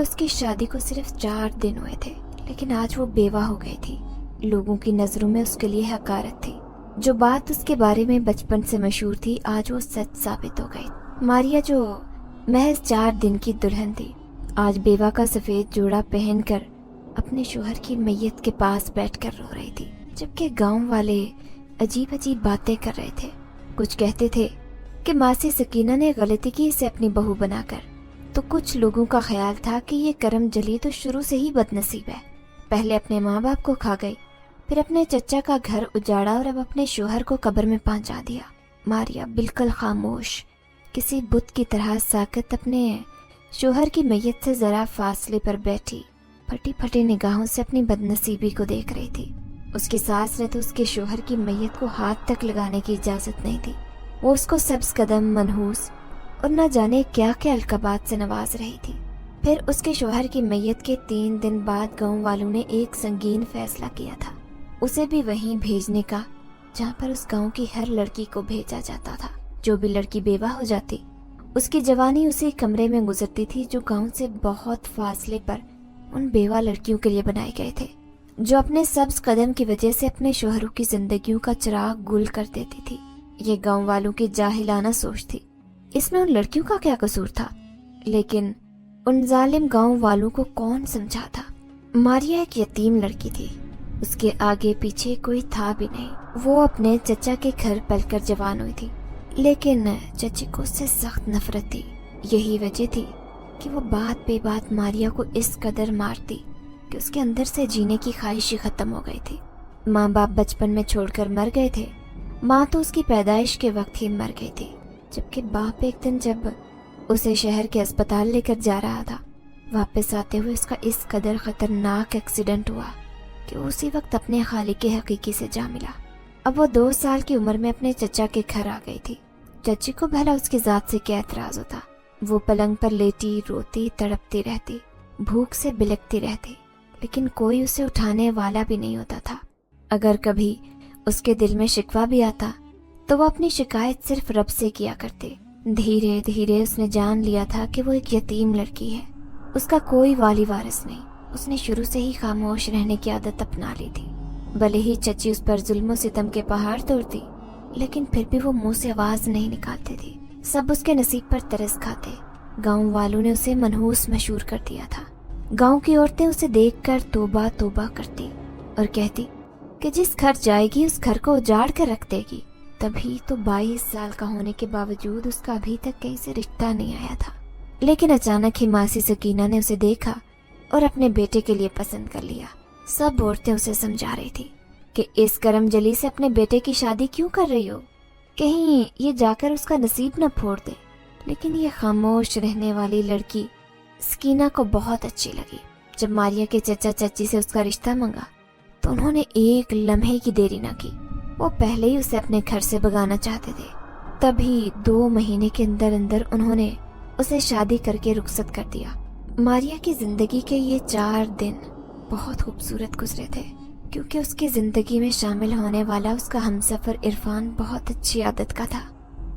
اس کی شادی کو صرف 4 دن ہوئے تھے، لیکن آج وہ بیوہ ہو گئی تھی۔ لوگوں کی نظروں میں اس کے لیے حقارت تھی۔ جو بات اس کے بارے میں بچپن سے مشہور تھی آج وہ سچ ثابت ہو گئی۔ ماریا جو محض 4 دن کی دلہن تھی، آج بیوہ کا سفید جوڑا پہن کر اپنے شوہر کی میت کے پاس بیٹھ کر رو رہی تھی، جبکہ گاؤں والے عجیب عجیب باتیں کر رہے تھے۔ کچھ کہتے تھے کہ ماسی سکینہ نے غلطی کی اسے اپنی بہو بنا کر، تو کچھ لوگوں کا خیال تھا کہ یہ کرم جلی تو شروع سے ہی بد نصیب ہے، پہلے اپنے ماں باپ کو کھا گئی، پھر اپنے چچا کا گھر اجاڑا اور اب اپنے شوہر کو قبر میں پہنچا دیا۔ ماریا بالکل خاموش، کسی بت کی طرح ساکت اپنے شوہر کی میت سے ذرا فاصلے پر بیٹھی پھٹی پھٹی نگاہوں سے اپنی بد نصیبی کو دیکھ رہی تھی۔ اس کی ساس نے تو اس کے شوہر کی میت کو ہاتھ تک لگانے کی اجازت نہیں تھی۔ وہ اس کو سبز قدم، منحوس اور نہ جانے کیا کیا القابات سے نواز رہی تھی۔ پھر اس کے شوہر کی میت کے 3 دن بعد گاؤں والوں نے ایک سنگین فیصلہ کیا تھا، اسے بھی وہیں بھیجنے کا جہاں پر اس گاؤں کی ہر لڑکی کو بھیجا جاتا تھا۔ جو بھی لڑکی بیوہ ہو جاتی، اس کی جوانی اسی کمرے میں گزرتی تھی جو گاؤں سے بہت فاصلے پر ان بیوہ لڑکیوں کے لیے بنائے گئے تھے، جو اپنے سبز قدم کی وجہ سے اپنے شوہروں کی زندگیوں کا چراغ گل کر دیتی تھی۔ یہ گاؤں والوں کی جاہلانہ سوچ تھی، اس میں ان لڑکیوں کا کیا قصور تھا؟ لیکن ان ظالم گاؤں والوں کو کون سمجھا تھا؟ ماریا ایک یتیم لڑکی تھی، اس کے آگے پیچھے کوئی تھا بھی نہیں۔ وہ اپنے چچا کے گھر پل کر جوان ہوئی تھی، لیکن چچے کو اس سے سخت نفرت تھی۔ یہی وجہ تھی کہ وہ بات بے بات ماریا کو اس قدر مارتی کہ اس کے اندر سے جینے کی خواہش ہی ختم ہو گئی تھی۔ ماں باپ بچپن میں چھوڑ کر مر گئے تھے، ماں تو اس کی پیدائش کے وقت ہی مر گئی تھی، جبکہ باپ ایک دن جب اسے شہر کے اسپتال لے کر جا رہا تھا، واپس آتے ہوئے اس کا اس قدر خطرناک ایکسیڈنٹ ہوا کہ اسی وقت اپنے خالق حقیقی سے جا ملا۔ اب وہ 2 سال کی عمر میں اپنے چچا کے گھر آ گئی تھی۔ چچی کو بھلا اس کی ذات سے کیا اعتراض ہوتا؟ وہ پلنگ پر لیٹی روتی تڑپتی رہتی، بھوک سے بلکتی رہتی، لیکن کوئی اسے اٹھانے والا بھی نہیں ہوتا تھا۔ اگر کبھی اس کے دل میں شکوہ بھی آتا تو وہ اپنی شکایت صرف رب سے کیا کرتے۔ دھیرے دھیرے اس نے جان لیا تھا کہ وہ ایک یتیم لڑکی ہے، اس کا کوئی والی وارث نہیں۔ اس نے شروع سے ہی خاموش رہنے کی عادت اپنا لی تھی۔ بھلے ہی چچی اس پر ظلم و ستم کے پہاڑ توڑتی، لیکن پھر بھی وہ منہ سے آواز نہیں نکالتی تھی۔ سب اس کے نصیب پر ترس کھاتے۔ گاؤں والوں نے اسے منحوس مشہور کر دیا تھا۔ گاؤں کی عورتیں اسے دیکھ کر توبہ توبہ کرتی اور کہتی کہ جس گھر جائے گی اس گھر کو اجاڑ کر رکھ دے گی۔ تبھی تو 22 سال کا ہونے کے باوجود اس کا ابھی تک کہیں سے رشتہ نہیں آیا تھا، لیکن اچانک ہی ماسی سکینہ نے اسے دیکھا اور اپنے بیٹے کے لیے پسند کر لیا۔ سب عورتیں اسے سمجھا رہی تھی کہ اس کرم جلی سے اپنے بیٹے کی شادی کیوں کر رہی ہو، کہیں یہ جا کر اس کا نصیب نہ پھوڑ دے۔ لیکن یہ خاموش رہنے والی لڑکی سکینہ کو بہت اچھی لگی۔ جب ماریا کے چچا چچی سے اس کا رشتہ منگا تو انہوں نے ایک لمحے کی دیری نہ کی، وہ پہلے ہی اسے اپنے گھر سے بھگانا چاہتے تھے۔ تبھی 2 مہینے کے اندر اندر انہوں نے اسے شادی کر کے رخصت کر دیا۔ ماریا کی زندگی کے یہ 4 دن بہت خوبصورت گزرے تھے، کیونکہ اس کی زندگی میں شامل ہونے والا اس کا ہمسفر عرفان بہت اچھی عادت کا تھا۔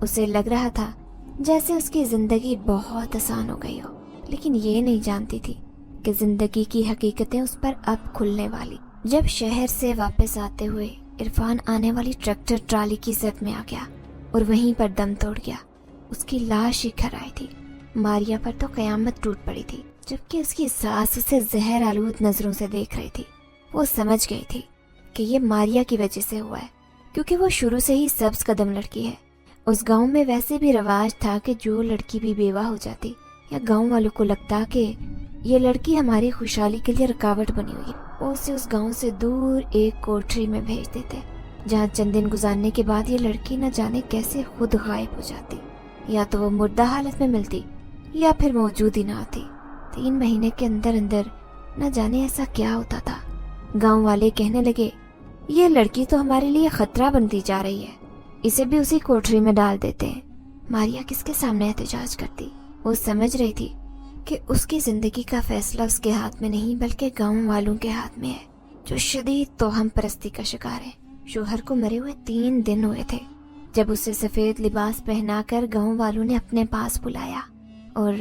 اسے لگ رہا تھا جیسے اس کی زندگی بہت آسان ہو گئی ہو، لیکن یہ نہیں جانتی تھی کہ زندگی کی حقیقتیں اس پر اب کھلنے والی۔ جب شہر سے واپس آتے ہوئے عرفان آنے والی ٹریکٹر ٹرالی کی زد میں آ گیا اور وہیں پر دم توڑ گیا۔ اس کی لاش ہی گھر آئی تھی۔ ماریا پر تو قیامت ٹوٹ پڑی تھی، جبکہ اس کی ساس اسے زہر آلود نظروں سے دیکھ رہی تھی۔ وہ سمجھ گئی تھی کہ یہ ماریا کی وجہ سے ہوا ہے، کیونکہ وہ شروع سے ہی سبز قدم لڑکی ہے۔ اس گاؤں میں ویسے بھی رواج تھا کہ جو لڑکی بھی بیوہ ہو جاتی یا گاؤں والوں کو لگتا کہ یہ لڑکی ہماری خوشحالی کے لیے رکاوٹ بنی ہوئی، وہ اسے اس گاؤں سے دور ایک کوٹری میں بھیج دیتے، جہاں چند دن گزارنے کے بعد یہ لڑکی نہ جانے کیسے خود غائب ہو جاتی، یا تو وہ مردہ حالت میں ملتی یا پھر موجود ہی نہ آتی۔ 3 مہینے کے اندر اندر نہ جانے ایسا کیا ہوتا تھا۔ گاؤں والے کہنے لگے یہ لڑکی تو ہمارے لیے خطرہ بنتی جا رہی ہے، اسے بھی اسی کوٹری میں ڈال دیتے ہیں۔ ماریا کس کے سامنے احتجاج کرتی؟ وہ سمجھ رہی تھی کہ اس کی زندگی کا فیصلہ اس کے ہاتھ میں نہیں بلکہ گاؤں والوں کے ہاتھ میں ہے، جو شدید توہم پرستی کا شکار ہے۔ شوہر کو مرے ہوئے 3 دن ہوئے تھے جب اسے سفید لباس پہنا کر گاؤں والوں نے اپنے پاس بلایا اور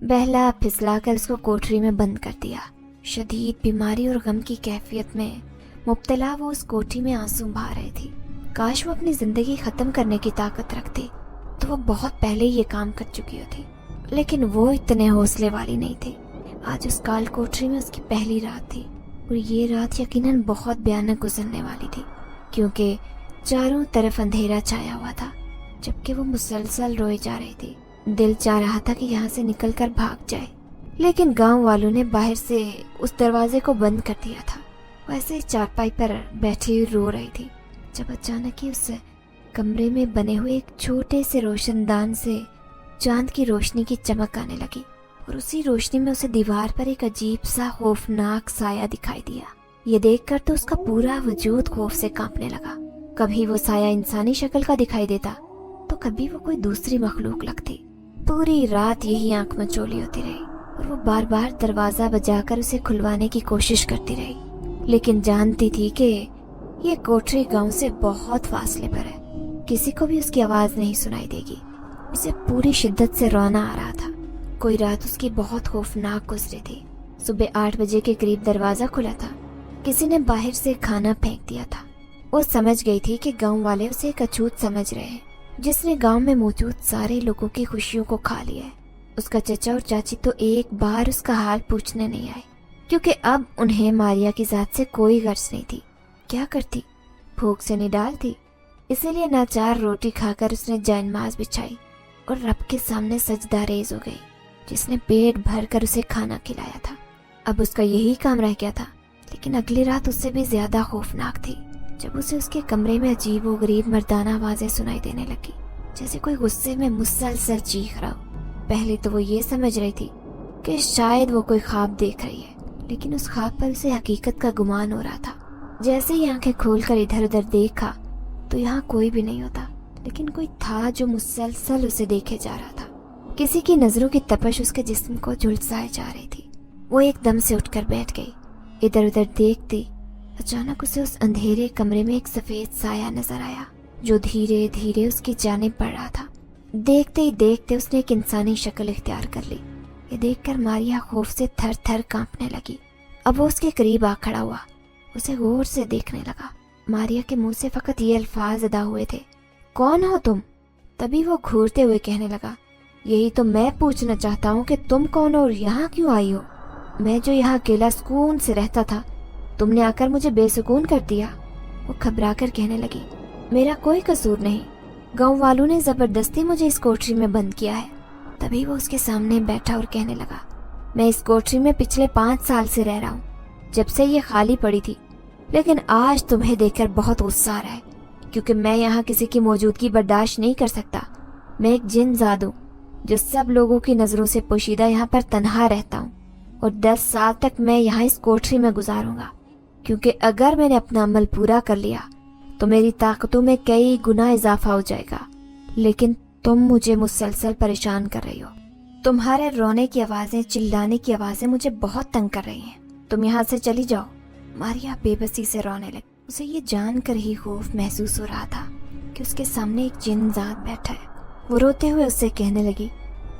बहला फिसला कर उसको कोठरी में बंद कर दिया। शदीद बीमारी और गम की कैफियत में मुब्तला वो उस कोठरी में आंसू बहा रही थी। काश वो अपनी जिंदगी खत्म करने की ताकत रखती तो वो बहुत पहले ये काम कर चुकी होती, लेकिन वो इतने हौसले वाली नहीं थी। आज उस काल कोठरी में उसकी पहली रात थी और ये रात यकीनन बहुत भयानक गुजरने वाली थी, क्योंकि चारों तरफ अंधेरा छाया हुआ था। जबकि वो मुसलसल रोए जा रही थी। दिल चाह रहा था कि यहाँ से निकलकर भाग जाए, लेकिन गांव वालों ने बाहर से उस दरवाजे को बंद कर दिया था। वैसे चारपाई पर बैठी हुई रो रही थी जब अचानक ही उस कमरे में बने हुए एक छोटे से रोशनदान से चांद की रोशनी की चमक आने लगी और उसी रोशनी में उसे दीवार पर एक अजीब सा खौफनाक साया दिखाई दिया। ये देखकर तो उसका पूरा वजूद खौफ से कांपने लगा। कभी वो साया इंसानी शक्ल का दिखाई देता तो कभी वो कोई दूसरी मखलूक लगती। पूरी रात यही आंख मचोली होती रही और वो बार बार दरवाजा बजाकर उसे खुलवाने की कोशिश करती रही, लेकिन जानती थी कि ये कोठरी गांव से बहुत फासले पर है, किसी को भी उसकी आवाज नहीं सुनाई देगी। उसे पूरी शिद्दत से रोना आ रहा था। कोई रात उसकी बहुत खौफनाक गुजरी थी। सुबह 8 बजे के करीब दरवाजा खुला था। किसी ने बाहर से खाना फेंक दिया था। वो समझ गई थी कि गांव वाले उसे एक अछूत समझ रहे हैं, जिसने गांव में मौजूद सारे लोगों की खुशियों को खा लिया है। उसका चचा और चाची तो एक बार उसका हाल पूछने नहीं आए, क्योंकि अब उन्हें मारिया की जात से कोई गर्ज नहीं थी। क्या करती? भूख से निडालती। इसीलिए नाचार रोटी खाकर उसने जायनमाज बिछाई और रब के सामने सजदा रेज हो गई, जिसने पेट भर कर उसे खाना खिलाया था। अब उसका यही काम रह गया था। लेकिन अगली रात उससे भी ज्यादा खौफनाक थी, जब उसे उसके कमरे में अजीब व गरीब मर्दाना आवाजें सुनाई देने लगी, जैसे कोई गुस्से में मुसलसल चीख रहा हो। पहले तो वो ये समझ रही थी कि शायद वो कोई ख्वाब देख रही है, लेकिन उस ख्वाब पर उसे हकीकत का गुमान हो रहा था। जैसे ही आंखें खोलकर इधर उधर देखा तो यहाँ कोई भी नहीं होता, लेकिन कोई था जो मुसलसल उसे देखे जा रहा था। किसी की नजरों की तपश उसके जिस्म को झुलसाए जा रही थी। वो एकदम से उठकर बैठ गई। इधर उधर देखती अचानक उसे उस अंधेरे कमरे में एक सफेद साया नजर आया, जो धीरे धीरे उसकी जानिब बढ़ रहा था। देखते ही देखते उसने एक इंसानी शक्ल इख्तियार कर ली। ये देखकर मारिया खौफ से थर थर कांपने लगी। अब वो उसके करीब आ खड़ा हुआ, उसे गौर से देखने लगा। मारिया के मुंह से फकत ये अल्फाज अदा हुए थे, कौन हो तुम? तभी वो घूरते हुए कहने लगा, यही तो मैं पूछना चाहता हूँ कि तुम कौन हो और यहाँ क्यों आई हो? मैं जो यहाँ अकेला सुकून से रहता था, तुमने आकर मुझे बेसुकून कर दिया। वो घबरा कर कहने लगी, मेरा कोई कसूर नहीं, गांव वालों ने जबरदस्ती मुझे इस कोठरी में बंद किया है। तभी वो उसके सामने बैठा और कहने लगा, मैं इस कोठरी में पिछले 5 साल से रह रहा हूँ, जब से ये खाली पड़ी थी। लेकिन आज तुम्हें देखकर बहुत गुस्सा आ रहा है, क्योंकि मैं यहाँ किसी की मौजूदगी बर्दाश्त नहीं कर सकता। मैं एक जिन जाद हूँ जो सब लोगों की नजरों से पोशीदा यहाँ पर तन्हा रहता हूँ, और 10 साल तक मैं यहाँ इस कोठरी में गुजारूंगा, क्योंकि अगर मैंने अपना अमल पूरा कर लिया तो मेरी ताकतों में कई गुना इजाफा हो जाएगा। लेकिन तुम मुझे मुसलसल परेशान कर रही हो। तुम्हारे रोने की आवाजें, चिल्लाने की आवाजें मुझे बहुत तंग कर रही हैं। तुम यहाँ से चली जाओ। मारिया बेबसी से रोने लगी। उसे ये जानकर ही खौफ महसूस हो रहा था कि उसके सामने एक जिन जात बैठा है। वो रोते हुए उससे कहने लगी,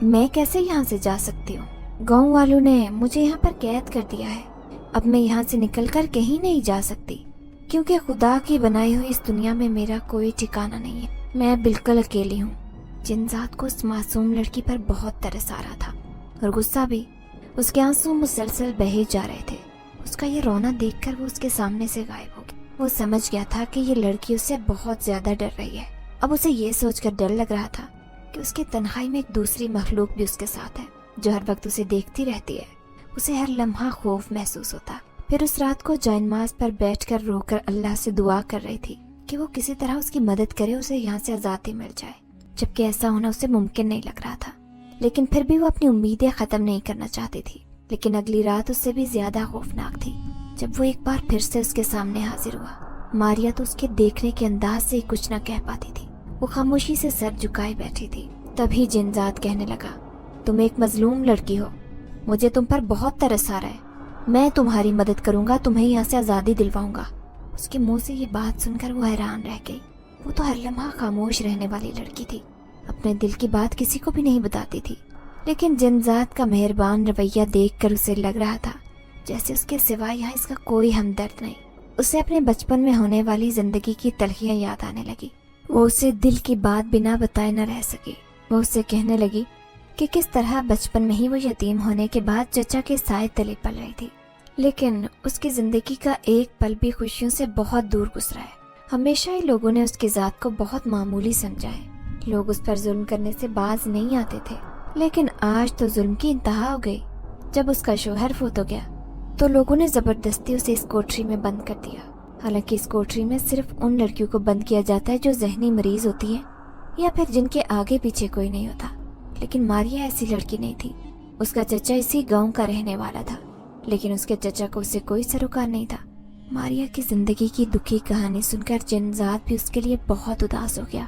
मैं कैसे यहाँ से जा सकती हूँ? गाँव वालों ने मुझे यहाँ पर कैद कर दिया है। अब मैं यहाँ से निकलकर कहीं नहीं जा सकती, क्योंकि खुदा की बनाई हुई इस दुनिया में मेरा कोई ठिकाना नहीं है। मैं बिल्कुल अकेली हूँ। जिनजात को उस मासूम लड़की पर बहुत तरस आ रहा था और गुस्सा भी। उसके आंसू मुसलसल बहे जा रहे थे। उसका ये रोना देखकर वो उसके सामने से गायब हो गई। वो समझ गया था कि ये लड़की उससे बहुत ज्यादा डर रही है। अब उसे ये सोचकर डर लग रहा था कि उसकी तन्हाई में एक दूसरी मखलूक भी उसके साथ है, जो हर वक्त उसे देखती रहती है। उसे हर लम्हा खौफ महसूस होता। फिर उस रात को जायनमाज पर बैठकर रोकर अल्लाह से दुआ कर रही थी कि वो किसी तरह उसकी मदद करे, उसे यहाँ से आजादी मिल जाए। जबकि ऐसा होना उसे मुमकिन नहीं लग रहा था, लेकिन फिर भी वो अपनी उम्मीदें खत्म नहीं करना चाहती थी। लेकिन अगली रात उससे भी ज्यादा खौफनाक थी, जब वो एक बार फिर से उसके सामने हाजिर हुआ। मारिया तो उसके देखने के अंदाज से कुछ न कह पाती थी। वो खामोशी से सर झुकाए बैठी थी। तभी जिनजात कहने लगा, तुम एक मजलूम लड़की हो, मुझे तुम पर बहुत तरस आ रहा है। मैं तुम्हारी मदद करूंगा, तुम्हें यहाँ से आजादी दिलवाऊंगा। उसके मुंह से ये बात सुनकर वो हैरान रह गई। वो तो हर लम्हा खामोश रहने वाली लड़की थी, अपने दिल की बात किसी को भी नहीं बताती थी। लेकिन जिनजात का मेहरबान रवैया देखकर उसे लग रहा था जैसे उसके सिवा यहाँ इसका कोई हमदर्द नहीं। उसे अपने बचपन में होने वाली जिंदगी की तलखियां याद आने लगी। वो उसे दिल की बात बिना बताए न रह सकी। वो उससे कहने लगी कि किस तरह बचपन में ही वो यतीम होने के बाद चचा के साए तले पल रही थी, लेकिन उसकी जिंदगी का एक पल भी खुशियों से बहुत दूर गुजरा है। हमेशा ही लोगों ने उसकी जात को बहुत मामूली समझा है। लोग उस पर जुल्म करने से बाज नहीं आते थे, लेकिन आज तो जुल्म की इंतहा हो गई। जब उसका शौहर फौत हो गया तो लोगों ने जबरदस्ती उसे इस कोठरी में बंद कर दिया। हालांकि इस कोठरी में सिर्फ उन लड़कियों को बंद किया जाता है जो जहनी मरीज होती हैं या फिर जिनके आगे पीछे कोई नहीं होता, लेकिन मारिया ऐसी लड़की नहीं थी। उसका चचा इसी गांव का रहने वाला था, लेकिन उसके चचा को उससे कोई सरोकार नहीं था। मारिया की जिंदगी की दुखी कहानी सुनकर जिनजात भी उसके लिए बहुत उदास हो गया।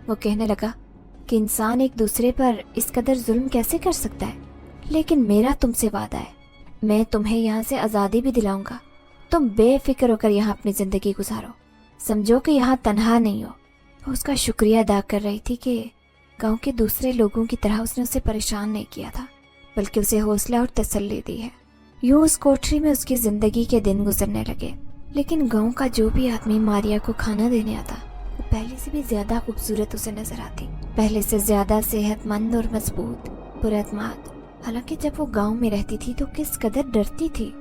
वो कहने लगा कि इंसान एक दूसरे पर इस कदर जुल्म कैसे कर सकता है, लेकिन मेरा तुमसे वादा है, मैं तुम्हें यहाँ से आज़ादी भी दिलाऊंगा। तुम बेफिक्र होकर यहाँ अपनी जिंदगी गुजारो, समझो कि यहाँ तन्हा नहीं हो। वो उसका शुक्रिया अदा कर रही थी कि गांव के दूसरे लोगों की तरह उसने उसे परेशान नहीं किया था, बल्कि उसे हौसला और तसल्ली दी है। यूं उस कोठरी में उसकी जिंदगी के दिन गुजरने लगे। लेकिन गांव का जो भी आदमी मारिया को खाना देने आता वो पहले से भी ज्यादा खूबसूरत उसे नजर आती, पहले से ज्यादा सेहतमंद और मजबूत, पुरअतमाद। हालांकि जब वो गांव में रहती थी तो किस कदर डरती थी,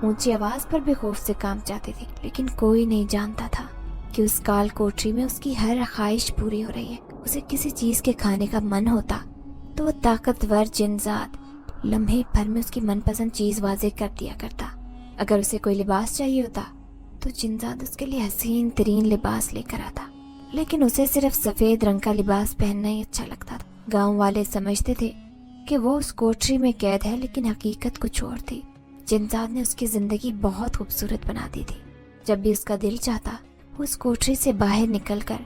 ऊंची आवाज पर भी खौफ से काम चाहती थी, लेकिन कोई नहीं जानता था कि उस काल कोठरी में उसकी हर ख्वाहिश पूरी हो रही है। उसे किसी चीज के खाने का मन होता तो वो ताकतवर जिनजात लम्हे भर में उसकी मनपसंद चीज वाजे कर दिया करता। अगर उसे कोई लिबास चाहिए होता तो जिनजात उसके लिए हसीन तरीन लिबास लेकर आता, लेकिन उसे सिर्फ सफेद रंग का लिबास पहनना ही अच्छा लगता था। गाँव वाले समझते थे कि वो उस कोठरी में कैद है, लेकिन हकीकत कुछ और थी। जिनजात ने उसकी जिंदगी बहुत खूबसूरत बना दी थी। जब भी उसका दिल चाहता वो उस कोठरी से बाहर निकलकर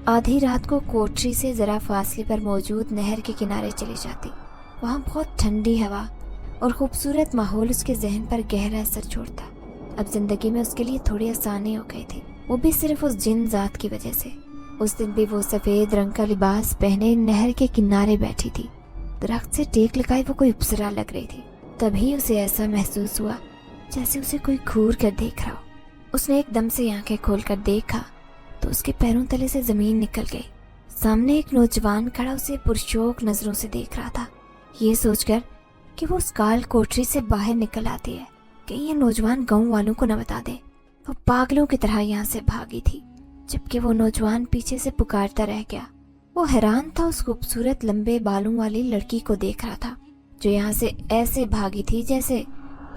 आधी रात को कोठरी से जरा फासले पर मौजूद नहर के किनारे चली जाती। वहाँ बहुत ठंडी हवा और खूबसूरत माहौल उसके जहन पर गहरा असर छोड़ता। अब जिंदगी में उसके लिए थोड़ी आसानी हो गई थी, वो भी सिर्फ उस जिनजात की वजह से। उस दिन भी वो सफेद रंग का लिबास पहने नहर के किनारे बैठी थी। दरख्त से टेक लगाए वो कोई अप्सरा लग रही थी। तभी उसे ऐसा महसूस हुआ जैसे उसे कोई घूर कर देख रहा हो। उसने एकदम से आंखें खोलकर देखा तो उसके पैरों तले से जमीन निकल गई। सामने एक नौजवान खड़ा उसे पुरशौक नजरों से देख रहा था। ये सोचकर कि वो उस काल कोठरी से बाहर निकल आती है, कहीं ये नौजवान गांव वालों को न बता दे, वो पागलों की तरह यहाँ से भागी थी। जबकि वो नौजवान पीछे से पुकारता रह गया। वो हैरान था उस खूबसूरत लंबे बालों वाली लड़की को देख रहा था जो यहाँ से ऐसे भागी थी जैसे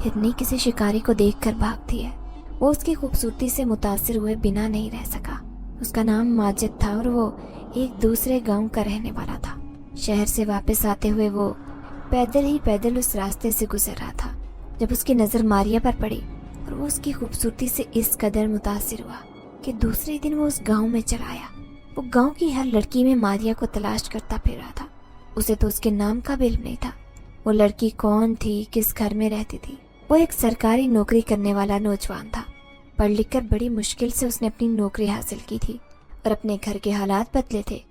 हिरनी किसी शिकारी को देखकर भागती है। वो उसकी खूबसूरती से मुतासिर हुए बिना नहीं रह सका। उसका नाम माजिद था और वो एक दूसरे गांव का रहने वाला था। शहर से वापस आते हुए वो पैदल उस रास्ते से गुजर रहा था जब उसकी नज़र मारिया पर पड़ी और वो उसकी खूबसूरती से इस कदर मुतासिर हुआ कि दूसरे दिन वो उस गांव में चला आया। वो गांव की हर लड़की में मारिया को तलाश करता फिर रहा था। उसे तो उसके नाम का भी इल्म नहीं था। वो लड़की कौन थी, किस घर में रहती थी। वो एक सरकारी नौकरी करने वाला नौजवान था। पढ़ लिख कर बड़ी मुश्किल से उसने अपनी नौकरी हासिल की थी और अपने घर के हालात बदले थे,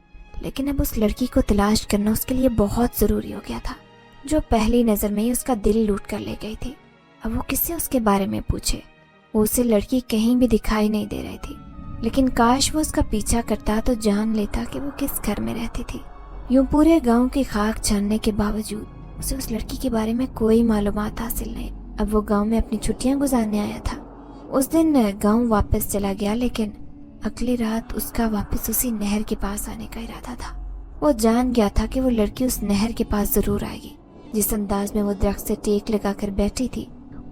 लेकिन अब उस लड़की को तलाश करना उसके लिए बहुत ज़रूरी हो गया था जो पहली नज़र में ही उसका दिल लूट कर ले गई थी। अब वो किससे उसके बारे में पूछे। वो उसे लड़की कहीं भी दिखाई नहीं दे रही थी, लेकिन काश वो उसका पीछा करता तो जान लेता कि वो किस घर में रहती थी। यूं पूरे गांव की खाक छानने के बावजूद उसे उस लड़की के बारे में कोई मालूमात हासिल नहीं। अब वो गांव में अपनी छुट्टियां गुजारने आया था। उस दिन गांव वापस चला गया, लेकिन अगली रात उसका वापस उसी नहर के पास आने का इरादा था। वो जान गया था कि वो लड़की उस नहर के पास जरूर आएगी। जिस अंदाज में वो दरख्त से टेक लगाकर बैठी थी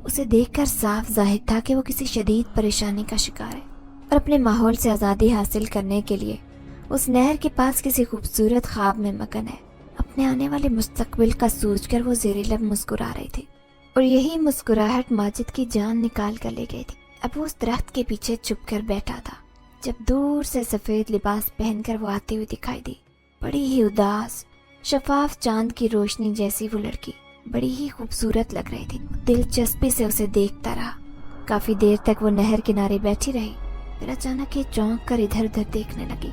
उसे देखकर साफ जाहिर था कि वो किसी शदीद परेशानी का शिकार है और अपने माहौल से आज़ादी हासिल करने के लिए उस नहर के पास किसी खूबसूरत ख्वाब में मगन है। अपने आने वाले मुस्तकबिल का सोचकर वो ज़ेरे लब मुस्कुरा रही थी और यही मुस्कुराहट माजिद की जान निकाल कर ले गई थी। अब वो उस दरख्त के पीछे छुप कर बैठा था जब दूर से सफ़ेद लिबास पहनकर वो आती हुई दिखाई दी। बड़ी ही उदास, शफाफ चांद की रोशनी जैसी वो लड़की बड़ी ही खूबसूरत लग रही थी। दिलचस्पी से उसे देखता रहा। काफ़ी देर तक वो नहर किनारे बैठी रही, फिर अचानक ये चौंक कर इधर उधर देखने लगी।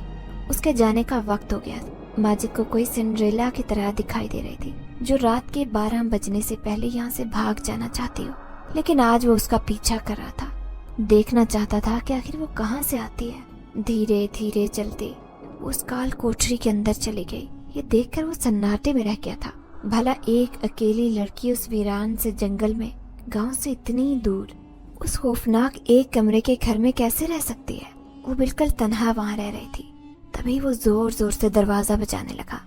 उसके जाने का वक्त हो गया। माजिद को कोई सिंड्रेला की तरह दिखाई दे रही थी। जो रात के 12 बजने से पहले यहाँ से भाग जाना चाहती हो, लेकिन आज वो उसका पीछा कर रहा था। देखना चाहता था कि आखिर वो कहाँ से आती है। धीरे धीरे चलते उस काल कोठरी के अंदर चली गई। ये देखकर वो सन्नाटे में रह गया था। भला एक अकेली लड़की उस वीरान से जंगल में, गांव से इतनी दूर, उस खौफनाक एक कमरे के घर में कैसे रह सकती है? वो बिल्कुल तन्हा वहां रह रही थी। तभी वो जोर जोर से दरवाजा बजाने लगा।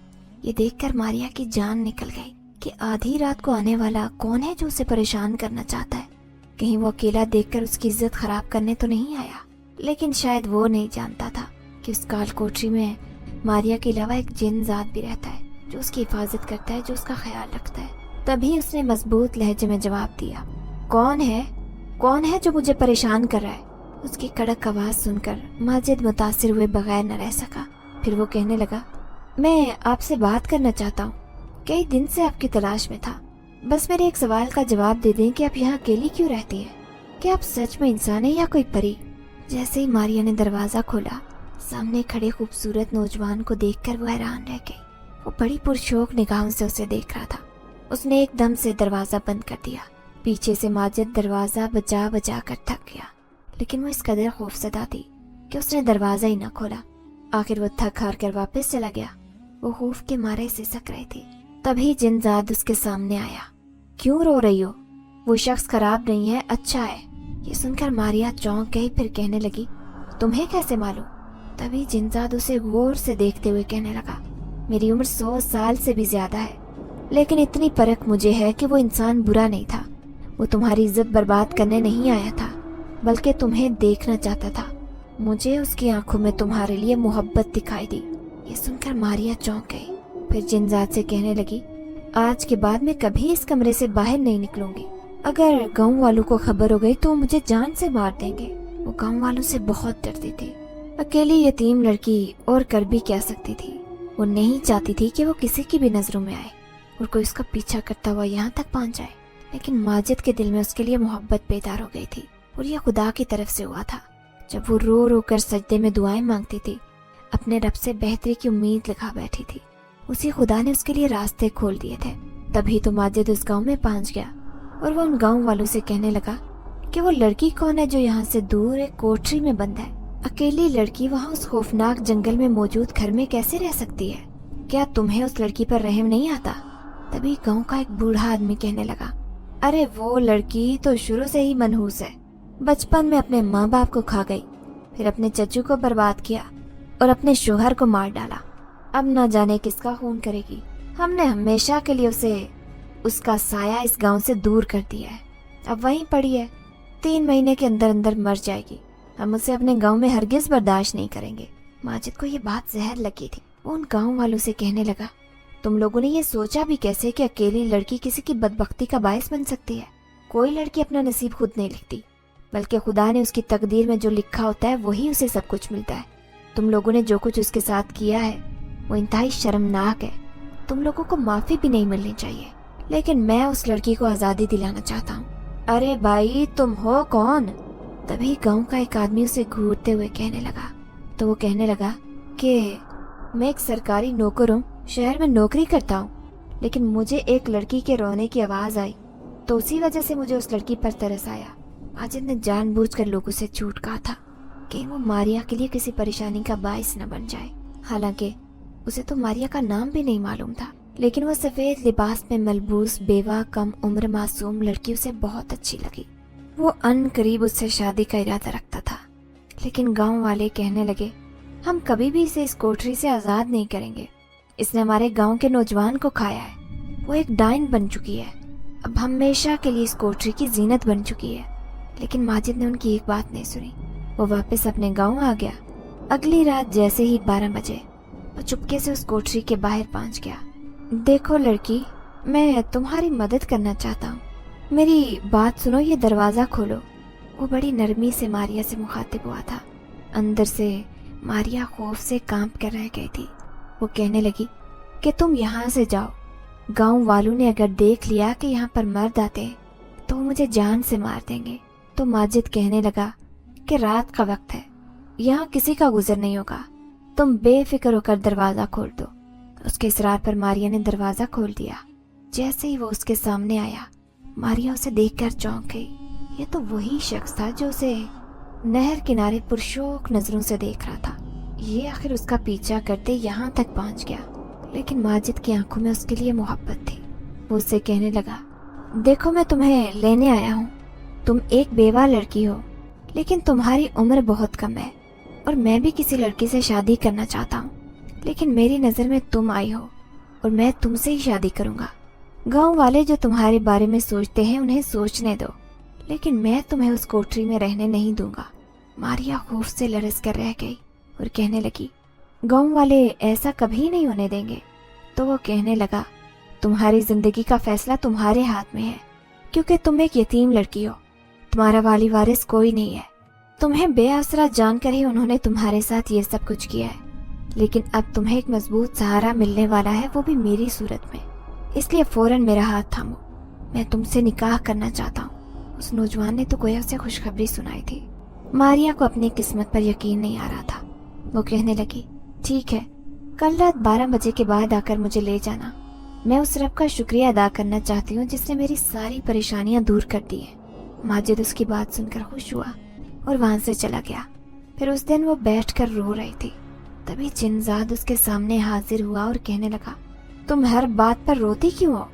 ये देखकर मारिया की जान निकल गई कि आधी रात को आने वाला कौन है जो उसे परेशान करना चाहता है। कहीं वो अकेला देखकर उसकी इज्जत खराब करने तो नहीं आया। लेकिन शायद वो नहीं जानता था कि उस काल कोठरी में मारिया के अलावा एक जिन जात भी रहता है जो उसकी हिफाजत करता है, जो उसका ख्याल रखता है। तभी उसने मजबूत लहजे में जवाब दिया, कौन है जो मुझे परेशान कर रहा है? उसकी कड़क आवाज सुनकर माजिद मुतासिर हुए बगैर न रह सका। फिर वो कहने लगा, मैं आपसे बात करना चाहता हूँ। कई दिन से आपकी तलाश में था। बस मेरे एक सवाल का जवाब दे दें कि आप यहाँ अकेली क्यों रहती हैं? क्या आप सच में इंसान हैं या कोई परी? जैसे ही मारिया ने दरवाजा खोला, सामने खड़े खूबसूरत नौजवान को देखकर वो हैरान रह गई। वो बड़ी पुरशौक निगाहों से उसे देख रहा था। उसने एकदम से दरवाजा बंद कर दिया। पीछे से माजिद दरवाजा बजा बजा कर थक गया, लेकिन वो इस कदर खौफज़दा थी कि उसने दरवाजा ही न खोला। आखिर वो थक हार कर वापस चला गया। वो खौफ के मारे सिसक रही थी। तभी जिनजाद उसके सामने आया। क्यों रो रही हो? वो शख्स खराब नहीं है, अच्छा है। ये सुनकर मारिया चौंक गई। फिर कहने लगी, तुम्हें कैसे मालूम? तभी जिनजाद उसे गौर से देखते हुए कहने लगा, मेरी उम्र 100 साल से भी ज्यादा है, लेकिन इतनी परख मुझे है कि वो इंसान बुरा नहीं था। वो तुम्हारी इज्जत बर्बाद करने नहीं आया था, बल्कि तुम्हें देखना चाहता था। मुझे उसकी आंखों में तुम्हारे लिए मोहब्बत दिखाई दी। ये सुनकर मारिया चौंक गई। फिर जिनजाद से कहने लगी, आज के बाद मैं कभी इस कमरे से बाहर नहीं निकलूंगी। अगर गांव वालों को खबर हो गई तो मुझे जान से मार देंगे। वो गांव वालों से बहुत डरती थी। अकेली यतीम लड़की और कर भी क्या सकती थी। वो नहीं चाहती थी कि वो किसी की भी नजरों में आए और कोई उसका पीछा करता हुआ यहाँ तक पहुँच जाए। लेकिन माजिद के दिल में उसके लिए मोहब्बत पैदा हो गई थी और यह खुदा की तरफ से हुआ था। जब वो रो रो कर सजदे में दुआएं मांगती थी, अपने रब से बेहतरी की उम्मीद लगा बैठी थी, उसी खुदा ने उसके लिए रास्ते खोल दिए थे। तभी तो माजिद उस गांव में पहुंच गया और वो उन गांव वालों से कहने लगा कि वो लड़की कौन है जो यहाँ से दूर एक कोठरी में बंद है। अकेली लड़की वहाँ उस खौफनाक जंगल में मौजूद घर में कैसे रह सकती है? क्या तुम्हें उस लड़की पर रहम नहीं आता? तभी गांव का एक बूढ़ा आदमी कहने लगा, अरे वो लड़की तो शुरू से ही मनहूस है। बचपन में अपने माँ बाप को खा गई, फिर अपने चचू को बर्बाद किया और अपने शोहर को मार डाला। अब न जाने किसका खून करेगी। हमने हमेशा के लिए उसे उसका साया इस गांव से दूर कर दिया है। अब वहीं पड़ी है, 3 महीने के अंदर अंदर मर जाएगी। हम उसे अपने गांव में हरगिज बर्दाश्त नहीं करेंगे। माजिद को ये बात जहर लगी थी। वो उन गांव वालों से कहने लगा, तुम लोगों ने ये सोचा भी कैसे कि अकेली लड़की किसी की बदबख्ती का बायस बन सकती है? कोई लड़की अपना नसीब खुद नहीं लिखती, बल्कि खुदा ने उसकी तकदीर में जो लिखा होता है वही उसे सब कुछ मिलता है। तुम लोगों ने जो कुछ उसके साथ किया है वो इंतहाई शर्मनाक है। तुम लोगों को माफी भी नहीं मिलनी चाहिए। लेकिन मैं उस लड़की को आजादी दिलाना चाहता हूँ। अरे भाई, तुम हो कौन? तभी गांव का एक आदमी उसे घूरते हुए कहने लगा। तो वो कहने लगा कि मैं एक सरकारी नौकर हूँ, शहर में नौकरी करता हूँ, लेकिन मुझे एक लड़की के रोने की आवाज आई तो उसी वजह से मुझे उस लड़की पर तरस आया। माजिद ने जानबूझकर लोगों से झूठ कहा था कि वो मारिया के लिए किसी परेशानी का बायस न बन जाए। हालांकि उसे तो मारिया का नाम भी नहीं मालूम था, लेकिन वो सफेद लिबास में मलबूस बेवा कम उम्र मासूम लड़की उसे बहुत अच्छी लगी। वो अन करीब उससे शादी का इरादा रखता था, लेकिन गांव वाले कहने लगे, हम कभी भी इसे इस कोठरी से आजाद नहीं करेंगे। इसने हमारे गांव के नौजवान को खाया है। वो एक डाइन बन चुकी है, अब हमेशा के लिए इस कोठरी की जीनत बन चुकी है। लेकिन माजिद ने उनकी एक बात नहीं सुनी। वो वापस अपने गांव आ गया। अगली रात जैसे ही 12 बजे वो चुपके से उस कोठरी के बाहर पहुंच गया। देखो लड़की, मैं तुम्हारी मदद करना चाहता हूँ, मेरी बात सुनो, ये दरवाजा खोलो। वो बड़ी नरमी से मारिया से मुखातिब हुआ था। अंदर से मारिया खौफ से कांप कर रह गई थी। वो कहने लगी कि तुम यहाँ से जाओ। गांव वालों ने अगर देख लिया कि यहाँ पर मर्द आते तो वो मुझे जान से मार देंगे। तो माजिद कहने लगा कि रात का वक्त है, यहाँ किसी का गुजर नहीं होगा, तुम बेफिक्र होकर दरवाजा खोल दो। उसके इसरार पर मारिया ने दरवाजा खोल दिया। जैसे ही वो उसके सामने आया, मारिया उसे देखकर चौंक गई। ये तो वही शख्स था जो उसे नहर किनारे पुरशौक नजरों से देख रहा था। ये आखिर उसका पीछा करते यहाँ तक पहुँच गया। लेकिन माजिद की आंखों में उसके लिए मोहब्बत थी। वो उससे कहने लगा, देखो मैं तुम्हें लेने आया हूँ। तुम एक बेवा लड़की हो, लेकिन तुम्हारी उम्र बहुत कम है और मैं भी किसी लड़की से शादी करना चाहता हूँ। लेकिन मेरी नज़र में तुम आई हो और मैं तुमसे ही शादी करूँगा। गांव वाले जो तुम्हारे बारे में सोचते हैं उन्हें सोचने दो, लेकिन मैं तुम्हें उस कोठरी में रहने नहीं दूंगा। मारिया खौफ से लरस कर रह गई और कहने लगी, गांव वाले ऐसा कभी नहीं होने देंगे। तो वो कहने लगा, तुम्हारी जिंदगी का फैसला तुम्हारे हाथ में है, क्योंकि तुम एक यतीम लड़की हो। तुम्हारा वाली वारिस कोई नहीं है। तुम्हें बेआसरा जानकर ही उन्होंने तुम्हारे साथ ये सब कुछ किया है, लेकिन अब तुम्हें एक मजबूत सहारा मिलने वाला है, वो भी मेरी सूरत में। इसलिए फौरन मेरा हाथ थामो, मैं तुमसे निकाह करना चाहता हूँ। उस नौजवान ने तो गोया से खुशखबरी सुनाई थी। मारिया को अपनी किस्मत पर यकीन नहीं आ रहा था। वो कहने लगी, ठीक है, कल रात 12 बजे के बाद आकर मुझे ले जाना। मैं उस रब का शुक्रिया अदा करना चाहती हूँ जिसने मेरी सारी परेशानियां दूर कर दी है। माजिद उसकी बात सुनकर खुश हुआ और वहां से चला गया। फिर उस दिन वो बैठकर रो रही थी। तभी जिनजाद उसके सामने हाजिर हुआ और कहने लगा, तुम हर बात पर रोती क्यों हो,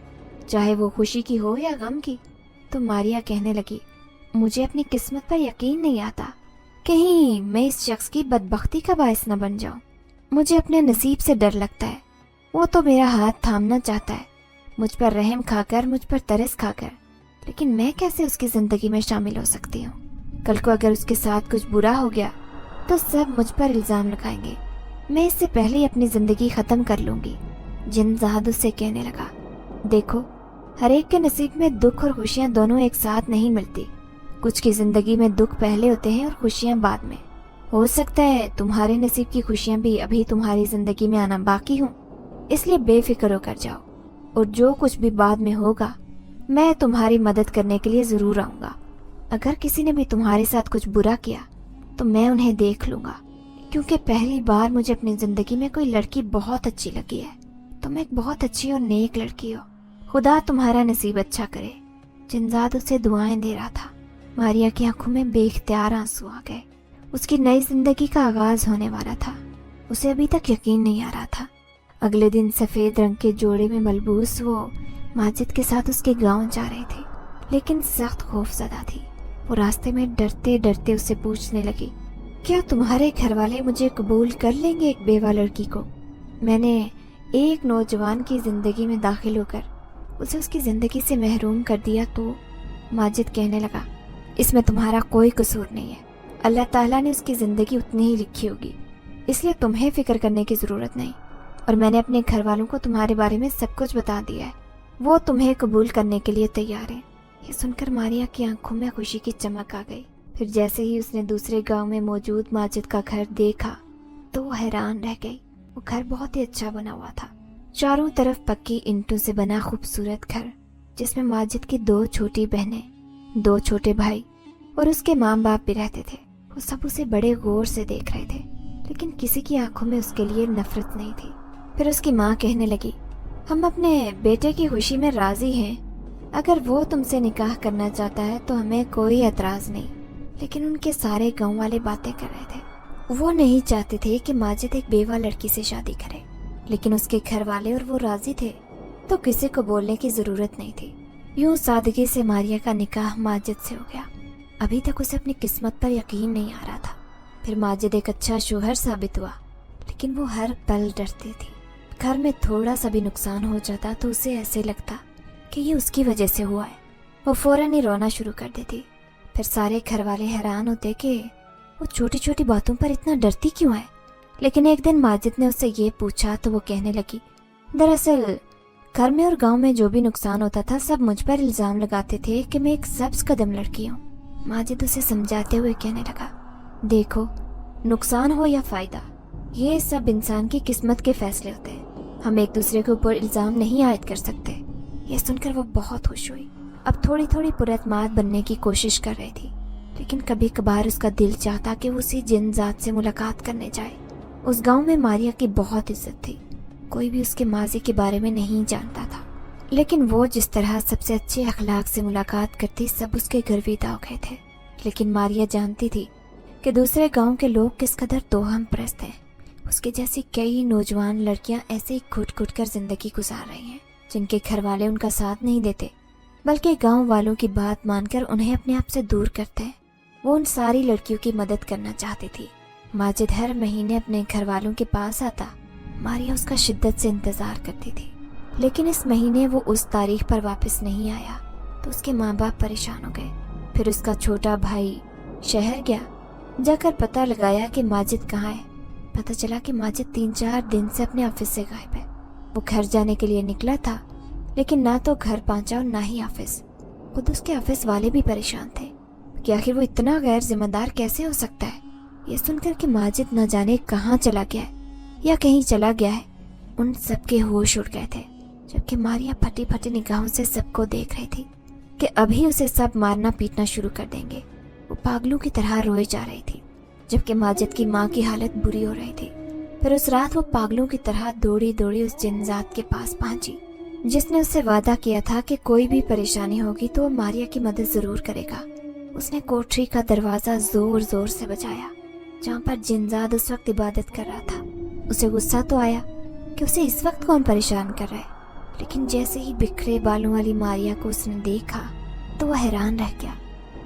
चाहे वो खुशी की हो या गम की? तो मारिया कहने लगी, मुझे अपनी किस्मत पर यकीन नहीं आता, कहीं मैं इस शख्स की बदबख्ती का बायस न बन जाऊं। मुझे अपने नसीब से डर लगता है। वो तो मेरा हाथ थामना चाहता है, मुझ पर रहम खाकर, मुझ पर तरस खाकर, लेकिन मैं कैसे उसकी जिंदगी में शामिल हो सकती हूँ? कल को अगर उसके साथ कुछ बुरा हो गया तो सब मुझ पर इल्जाम लगाएंगे। मैं इससे पहले ही अपनी जिंदगी खत्म कर लूंगी। जिनजाद उससे कहने लगा, देखो, हर एक के नसीब में दुख और खुशियाँ दोनों एक साथ नहीं मिलती। कुछ की जिंदगी में दुख पहले होते हैं और खुशियाँ बाद में। हो सकता है तुम्हारे नसीब की खुशियाँ भी अभी तुम्हारी जिंदगी में आना बाकी हों, इसलिए बेफिक्र होकर जाओ, और जो कुछ भी बाद में होगा मैं तुम्हारी मदद करने के लिए जरूर आऊंगा। अगर किसी ने भी तुम्हारे साथ कुछ बुरा किया तो मैं उन्हें देख लूंगा, क्योंकि पहली बार मुझे अपनी जिंदगी में कोई लड़की बहुत अच्छी लगी है। तुम एक बहुत अच्छी और नेक लड़की हो, खुदा तुम्हारा नसीब अच्छा करे। जिनजाद उसे दुआएं दे रहा था। मारिया की आंखों में बेख्तियार आंसू आ गए। उसकी नई जिंदगी का आगाज होने वाला था। उसे अभी तक यकीन नहीं आ रहा था। अगले दिन सफेद रंग के जोड़े में मलबूस वो माजिद के साथ उसके गांव जा रहे थे, लेकिन सख्त खौफजदा थी। वो रास्ते में डरते डरते उससे पूछने लगी, क्या तुम्हारे घर वाले मुझे कबूल कर लेंगे एक बेवा लड़की को? मैंने एक नौजवान की जिंदगी में दाखिल होकर उसे उसकी जिंदगी से महरूम कर दिया। तो माजिद कहने लगा, इसमें तुम्हारा कोई कसूर नहीं है। अल्लाह ताला ने उसकी जिंदगी उतनी ही लिखी होगी, इसलिए तुम्हें फिक्र करने की जरूरत नहीं। और मैंने अपने घर वालों को तुम्हारे बारे में सब कुछ बता दिया है, वो तुम्हें कबूल करने के लिए तैयार है। ये सुनकर मारिया की आंखों में खुशी की चमक आ गई। फिर जैसे ही उसने दूसरे गांव में मौजूद माजिद का घर देखा तो वो हैरान रह गई। वो घर बहुत ही अच्छा बना हुआ था। चारों तरफ पक्की ईंटों से बना खूबसूरत घर, जिसमें माजिद की 2 छोटी बहनें, 2 छोटे भाई और उसके माँ बाप भी रहते थे। वो सब उसे बड़े गौर से देख रहे थे, लेकिन किसी की आंखों में उसके लिए नफरत नहीं थी। फिर उसकी माँ कहने लगी, हम अपने बेटे की खुशी में राजी हैं। अगर वो तुमसे निकाह करना चाहता है तो हमें कोई एतराज नहीं। लेकिन उनके सारे गांव वाले बातें कर रहे थे। वो नहीं चाहते थे कि माजिद एक बेवा लड़की से शादी करे, लेकिन उसके घर वाले और वो राजी थे, तो किसी को बोलने की जरूरत नहीं थी। यूं सादगी से मारिया का निकाह माजिद से हो गया। अभी तक उसे अपनी किस्मत पर यकीन नहीं आ रहा था। फिर माजिद एक अच्छा शोहर साबित हुआ, लेकिन वो हर पल डरती थी। घर में थोड़ा सा भी नुकसान हो जाता तो उसे ऐसे लगता कि ये उसकी वजह से हुआ है। वो फौरन ही रोना शुरू कर देती। फिर सारे घर वाले हैरान होते कि वो छोटी छोटी बातों पर इतना डरती क्यों है। लेकिन एक दिन माजिद ने उससे ये पूछा तो वो कहने लगी, दरअसल घर में और गांव में जो भी नुकसान होता था सब मुझ पर इल्जाम लगाते थे कि मैं एक सब्ज कदम लड़की हूँ। माजिद उसे समझाते हुए कहने लगा, देखो, नुकसान हो या फायदा, ये सब इंसान की किस्मत के फैसले होते हैं। हम एक दूसरे के ऊपर इल्जाम नहीं आयद कर सकते। ये सुनकर वो बहुत खुश हुई। अब थोड़ी थोड़ी पुरअतमाद बनने की कोशिश कर रही थी, लेकिन कभी कभार उसका दिल चाहता कि वो उसी जिनजात से मुलाकात करने जाए। उस गांव में मारिया की बहुत इज्जत थी। कोई भी उसके माजी के बारे में नहीं जानता था, लेकिन वो जिस तरह सबसे अच्छे अखलाक से मुलाकात करती, सब उसके गर्विदा हो गए थे। लेकिन मारिया जानती थी कि दूसरे गांव के लोग किस कदर तोहम परस्त हैं। उसके जैसी कई नौजवान लड़कियां ऐसे ही घुट घुट कर जिंदगी गुजार रही हैं, जिनके घर वाले उनका साथ नहीं देते, बल्कि गांव वालों की बात मानकर उन्हें अपने आप से दूर करते हैं। वो उन सारी लड़कियों की मदद करना चाहती थी। माजिद हर महीने अपने घर वालों के पास आता। मारिया उसका शिद्दत से इंतज़ार करती थी, लेकिन इस महीने वो उस तारीख पर वापस नहीं आया तो उसके माँ बाप परेशान हो गए। फिर उसका छोटा भाई शहर गया, जाकर पता लगाया कि माजिद कहाँ है। पता चला कि माजिद 3-4 दिन से अपने ऑफिस से गायब है। वो घर जाने के लिए निकला था, लेकिन ना तो घर पहुंचा और ना ही ऑफिस। खुद उसके ऑफिस वाले भी परेशान थे कि आखिर वो इतना गैर जिम्मेदार कैसे हो सकता है। ये सुनकर कि माजिद न जाने कहाँ चला गया है या कहीं चला गया है, उन सबके होश उड़ गए थे। जबकि मारिया फटी फटी निगाहों से सबको देख रही थी कि अभी उसे सब मारना पीटना शुरू कर देंगे। वो पागलों की तरह रोए जा रही थी, जबकि माजिद की माँ की हालत बुरी हो रही थी। फिर उस रात वो पागलों की तरह दौड़ी दौड़ी उस जिन्जात के पास पहुंची, जिसने उससे वादा किया था कि कोई भी परेशानी होगी तो वो मारिया की मदद जरूर करेगा। उसने कोठरी का दरवाजा जोर जोर से बजाया, जहाँ पर जिन्जात उस वक्त इबादत कर रहा था। उसे गुस्सा तो आया कि उसे इस वक्त कौन परेशान कर रहा है, लेकिन जैसे ही बिखरे बालों वाली मारिया को उसने देखा तो वह हैरान रह गया।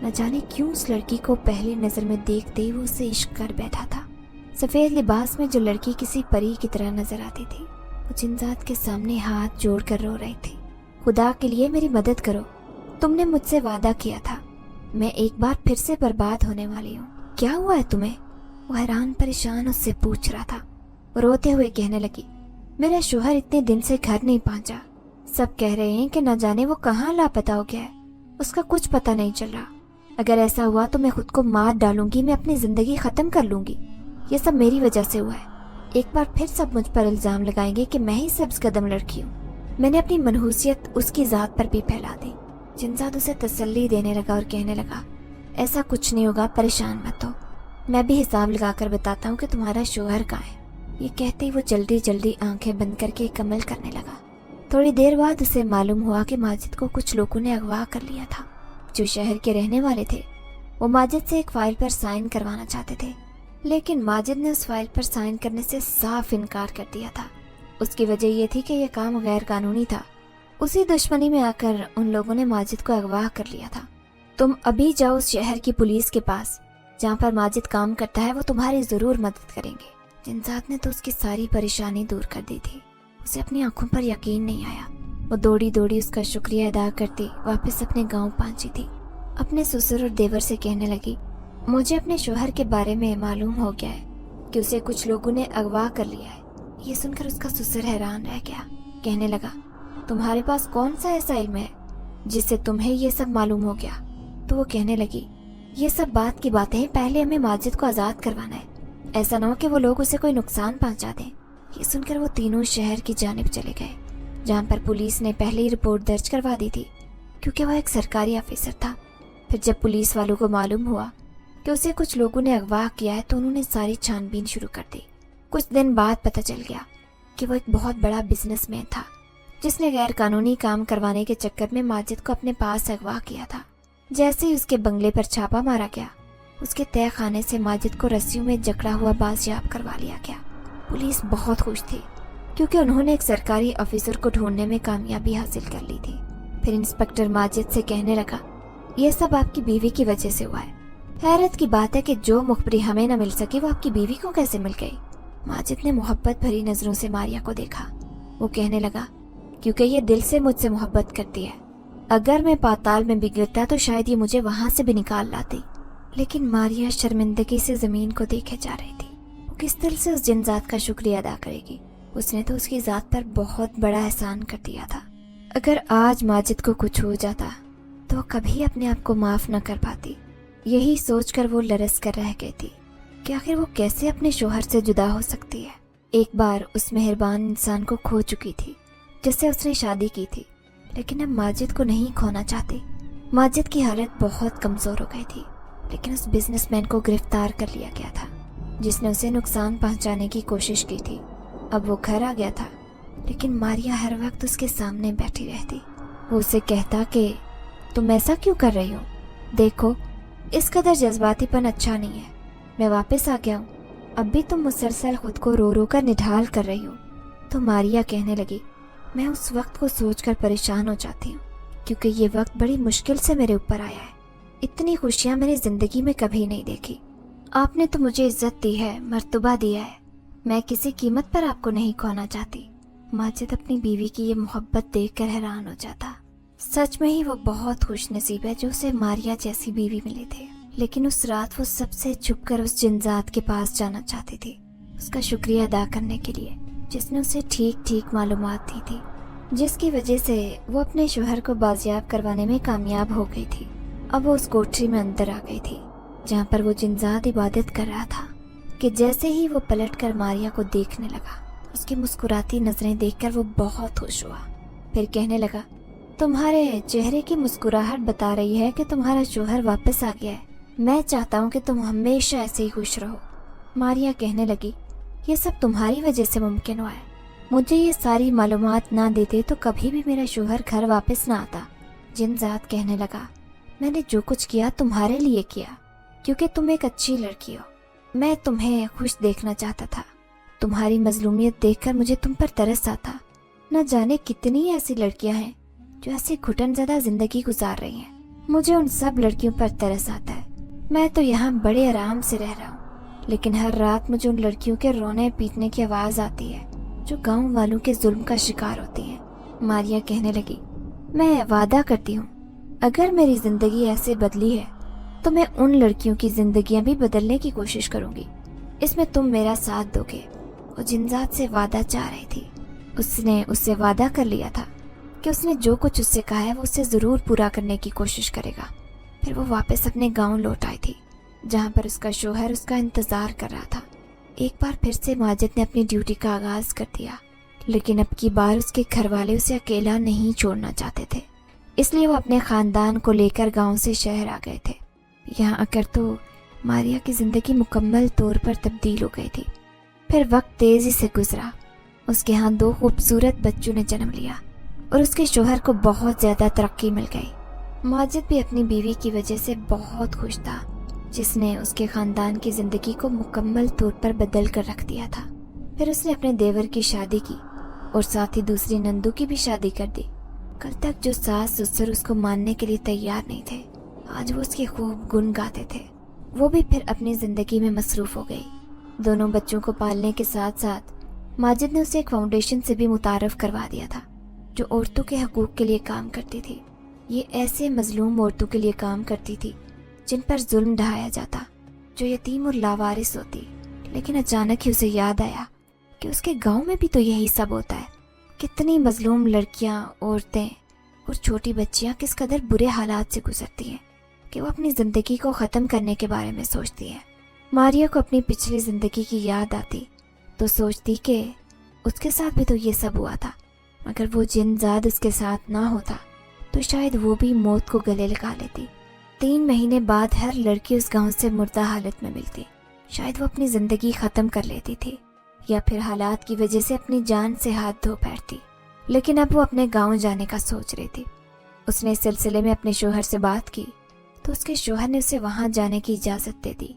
न जाने क्यों उस लड़की को पहली नजर में देखते ही वो उसे इश्क कर बैठा था। सफेद लिबास में जो लड़की किसी परी की तरह नजर आती थी, वो जिन्जात के सामने हाथ जोड़कर रो रही थी। खुदा के लिए मेरी मदद करो, तुमने मुझसे वादा किया था। मैं एक बार फिर से बर्बाद होने वाली हूँ, क्या हुआ है तुम्हें? वो हैरान परेशान उससे पूछ रहा था। वो रोते हुए कहने लगी, मेरा शोहर इतने दिन से घर नहीं पहुंचा। सब कह रहे हैं कि न जाने वो कहाँ लापता हो गया है, उसका कुछ पता नहीं चल रहा। अगर ऐसा हुआ तो मैं खुद को मार डालूंगी, मैं अपनी जिंदगी खत्म कर लूंगी। ये सब मेरी वजह से हुआ है। एक बार फिर सब मुझ पर इल्जाम लगाएंगे कि मैं ही सब्ज कदम लड़की हूँ। मैंने अपनी मनहूसियत उसकी जात पर भी फैला दी। जिन्जात उसे तसल्ली देने लगा और कहने लगा, ऐसा कुछ नहीं होगा, परेशान मत हो। मैं भी हिसाब लगाकर बताता हूँ कि तुम्हारा शोहर कहाँ है। ये कहते ही वो जल्दी जल्दी आंखें बंद करके कमल करने लगा। थोड़ी देर बाद उसे मालूम हुआ कि माजिद को कुछ लोगों ने अगवा कर लिया था, जो शहर के रहने वाले थे। वो माजिद से एक फाइल पर साइन करवाना चाहते थे, लेकिन माजिद ने उस फाइल पर साइन करने से साफ इनकार कर दिया था। उसकी वजह ये थी कि यह काम गैर कानूनी था। उसी दुश्मनी में आकर उन लोगों ने माजिद को अगवा कर लिया था। तुम अभी जाओ उस शहर की पुलिस के पास, जहाँ पर माजिद काम करता है, वो तुम्हारी जरूर मदद करेंगे। जिन्जात ने तो उसकी सारी परेशानी दूर कर दी थी। उसे अपनी आंखों पर यकीन नहीं आया। वो दौड़ी दौड़ी उसका शुक्रिया अदा करती वापस अपने गांव पहुंची थी। अपने ससुर और देवर से कहने लगी, मुझे अपने शोहर के बारे में मालूम हो गया है कि उसे कुछ लोगों ने अगवा कर लिया है। ये सुनकर उसका ससुर हैरान रह गया। कहने लगा, तुम्हारे पास कौन सा ऐसा इल्म है जिससे तुम्हें ये सब मालूम हो गया? तो वो कहने लगी, ये सब बात की बातें हैं, पहले हमें माजिद को आज़ाद करवाना है। ऐसा ना हो कि वो लोग उसे कोई नुकसान पहुंचा दें। ये सुनकर वो तीनों शहर की जानिब चले गए, जहाँ पर पुलिस ने पहले ही रिपोर्ट दर्ज करवा दी थी, क्योंकि वह एक सरकारी ऑफिसर था। फिर जब पुलिस वालों को मालूम हुआ कि उसे कुछ लोगों ने अगवा किया है, तो उन्होंने सारी छानबीन शुरू कर दी। कुछ दिन बाद पता चल गया कि वो एक बहुत बड़ा बिजनेसमैन था, जिसने गैर कानूनी काम करवाने के चक्कर में माजिद को अपने पास अगवा किया था। जैसे ही उसके बंगले पर छापा मारा गया, उसके तय खाने से माजिद को रस्सियों में जकड़ा हुआ बाजियाब करवा लिया गया। पुलिस बहुत खुश थी, क्योंकि उन्होंने एक सरकारी ऑफिसर को ढूंढने में कामयाबी हासिल कर ली थी। फिर इंस्पेक्टर माजिद से कहने लगा, यह सब आपकी बीवी की वजह से हुआ है। हैरत की बात है कि जो मुखबरी हमें न मिल सकी, वो आपकी बीवी को कैसे मिल गई? माजिद ने मोहब्बत भरी नजरों से मारिया को देखा। वो कहने लगा, क्योंकि ये दिल से मुझसे मोहब्बत करती है। अगर मैं पाताल में बिगड़ता तो शायद ये मुझे वहां से भी निकाल लाती। लेकिन मारिया शर्मिंदगी से जमीन को देखे जा रही थी। वो किस दिल से उस जिन्जात का शुक्रिया अदा करेगी? उसने तो उसकी जात पर बहुत बड़ा एहसान कर दिया था। अगर आज माजिद को कुछ हो जाता तो कभी अपने आप को माफ न कर पाती। यही सोचकर वो लरस कर रह गई थी कि आखिर वो कैसे अपने शोहर से जुदा हो सकती है। एक बार उस मेहरबान इंसान को खो चुकी थी जिससे उसने शादी की थी, लेकिन अब माजिद को नहीं खोना चाहती। माजिद की हालत बहुत कमजोर हो गई थी, लेकिन उस बिजनेसमैन को गिरफ्तार कर लिया गया था, जिसने उसे नुकसान पहुंचाने की कोशिश की थी। अब वो घर आ गया था, लेकिन मारिया हर वक्त उसके सामने बैठी रहती। वो उसे कहता कि तुम ऐसा क्यों कर रही हो, देखो इस कदर जज्बातीपन अच्छा नहीं है, मैं वापस आ गया हूँ, अब भी तुम मुसलसल खुद को रो रो कर निढाल कर रही हो। तो मारिया कहने लगी, मैं उस वक्त को सोचकर परेशान हो जाती हूँ, क्योंकि ये वक्त बड़ी मुश्किल से मेरे ऊपर आया है। इतनी खुशियाँ मैंने ज़िंदगी में कभी नहीं देखी। आपने तो मुझे इज्जत दी है, मर्तबा दिया है, मैं किसी कीमत पर आपको नहीं खोना चाहती। माजिद अपनी बीवी की ये मोहब्बत देखकर हैरान हो जाता। सच में ही वो बहुत खुश नसीब है जो उसे मारिया जैसी बीवी मिली थी। लेकिन उस रात वो सबसे छुपकर उस जिनजात के पास जाना चाहती थी, उसका शुक्रिया अदा करने के लिए, जिसने उसे ठीक ठीक मालूमात दी थी, जिसकी वजह से वो अपने शोहर को बाजियाब करवाने में कामयाब हो गई थी। अब वो उस कोठरी में अंदर आ गई थी जहाँ पर वो जिनजात इबादत कर रहा था कि जैसे ही वो पलटकर मारिया को देखने लगा, उसकी मुस्कुराती नजरें देखकर वो बहुत खुश हुआ। फिर कहने लगा, तुम्हारे चेहरे की मुस्कुराहट बता रही है कि तुम्हारा शोहर वापस आ गया है। मैं चाहता हूँ कि तुम हमेशा ऐसे ही खुश रहो। मारिया कहने लगी, ये सब तुम्हारी वजह से मुमकिन हुआ है। मुझे ये सारी मालूमात ना देते तो कभी भी मेरा शोहर घर वापस ना आता। जिनजात कहने लगा, मैंने जो कुछ किया तुम्हारे लिए किया, क्योंकि तुम एक अच्छी लड़की हो। मैं तुम्हें खुश देखना चाहता था। तुम्हारी मजलूमियत देखकर मुझे तुम पर तरस आता। न जाने कितनी ऐसी लड़कियां हैं जो ऐसी घुटनज़दा जिंदगी गुजार रही हैं। मुझे उन सब लड़कियों पर तरस आता है। मैं तो यहाँ बड़े आराम से रह रहा हूँ, लेकिन हर रात मुझे उन लड़कियों के रोने पीटने की आवाज़ आती है जो गाँव वालों के जुल्म का शिकार होती हैं। मारिया कहने लगी, मैं वादा करती हूँ अगर मेरी ज़िंदगी ऐसे बदली है तो मैं उन लड़कियों की ज़िंदगियाँ भी बदलने की कोशिश करूँगी। इसमें तुम मेरा साथ दोगे। वो जिनजात से वादा चाह रही थी। उसने उससे वादा कर लिया था कि उसने जो कुछ उससे कहा है वो उसे ज़रूर पूरा करने की कोशिश करेगा। फिर वो वापस अपने गांव लौट आई थी जहां पर उसका शोहर उसका इंतज़ार कर रहा था। एक बार फिर से माजिद ने अपनी ड्यूटी का आगाज़ कर दिया, लेकिन अब की बार उसके घरवाले उसे अकेला नहीं छोड़ना चाहते थे, इसलिए वो अपने ख़ानदान को लेकर गाँव से शहर आ गए थे। यहाँ आकर तो मारिया की ज़िंदगी मुकम्मल तौर पर तब्दील हो गई थी। फिर वक्त तेज़ी से गुजरा। उसके यहाँ 2 खूबसूरत बच्चों ने जन्म लिया और उसके शोहर को बहुत ज़्यादा तरक्की मिल गई। माजिद भी अपनी बीवी की वजह से बहुत खुश था, जिसने उसके ख़ानदान की ज़िंदगी को मुकम्मल तौर पर बदल कर रख दिया था। फिर उसने अपने देवर की शादी की और साथ ही दूसरी नंदू की भी शादी कर दी। कल तक जो सास ससुर उसको मानने के लिए तैयार नहीं थे, आज वो उसके खूब गुण गाते थे। वो भी फिर अपनी ज़िंदगी में मसरूफ़ हो गई। दोनों बच्चों को पालने के साथ साथ माजिद ने उसे एक फाउंडेशन से भी मुतारफ़ करवा दिया था जो औरतों के हकूक़ के लिए काम करती थी। ये ऐसे मजलूम औरतों के लिए काम करती थी जिन पर जुल्म ढाया जाता, जो यतीम और लावारिस होती। लेकिन अचानक ही उसे याद आया कि उसके गांव में भी तो यही सब होता है। कितनी मजलूम लड़कियां, औरतें और छोटी बच्चियां किस कदर बुरे हालात से गुजरती हैं कि वो अपनी ज़िंदगी को ख़त्म करने के बारे में सोचती है। मारिया को अपनी पिछली ज़िंदगी की याद आती तो सोचती कि उसके साथ भी तो ये सब हुआ था, मगर वो जिनजात उसके साथ ना होता तो शायद वो भी मौत को गले लगा लेती। 3 महीने बाद हर लड़की उस गांव से मुर्दा हालत में मिलती। शायद वो अपनी ज़िंदगी ख़त्म कर लेती थी या फिर हालात की वजह से अपनी जान से हाथ धो बैठती। लेकिन अब वो अपने गांव जाने का सोच रही थी। उसने इस सिलसिले में अपने शोहर से बात की तो उसके शोहर ने उसे वहां जाने की इजाज़त दे दी।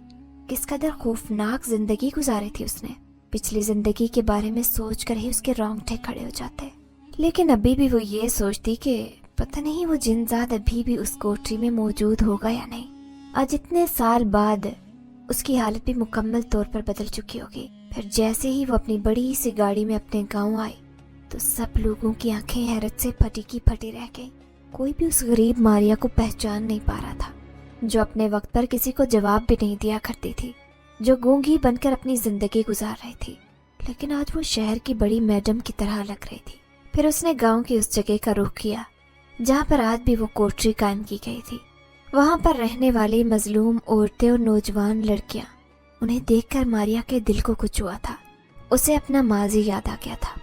किस कदर खौफनाक ज़िंदगी गुजारी थी उसने। पिछली ज़िंदगी के बारे में सोच कर ही उसके रोंगटे खड़े हो जाते। लेकिन अभी भी वो ये सोचती कि पता नहीं वो जिनजात अभी भी उस कोठरी में मौजूद होगा या नहीं। आज इतने साल बाद उसकी हालत भी मुकम्मल तौर पर बदल चुकी होगी। फिर जैसे ही वो अपनी बड़ी सी गाड़ी में अपने गांव आई तो सब लोगों की आंखें हैरत से फटी की फटी रह गईं। कोई भी उस गरीब मारिया को पहचान नहीं पा रहा था, जो अपने वक्त पर किसी को जवाब भी नहीं दिया करती थी, जो गूंगी बनकर अपनी जिंदगी गुजार रही थी। लेकिन आज वो शहर की बड़ी मैडम की तरह लग रही थी। फिर उसने गांव की उस जगह का रुख किया जहां पर आज भी वो कोठरी कायम की गई थी। वहां पर रहने वाली मजलूम औरतें और नौजवान लड़कियां, उन्हें देखकर मारिया के दिल को कुछ हुआ था। उसे अपना माजी याद आ गया था।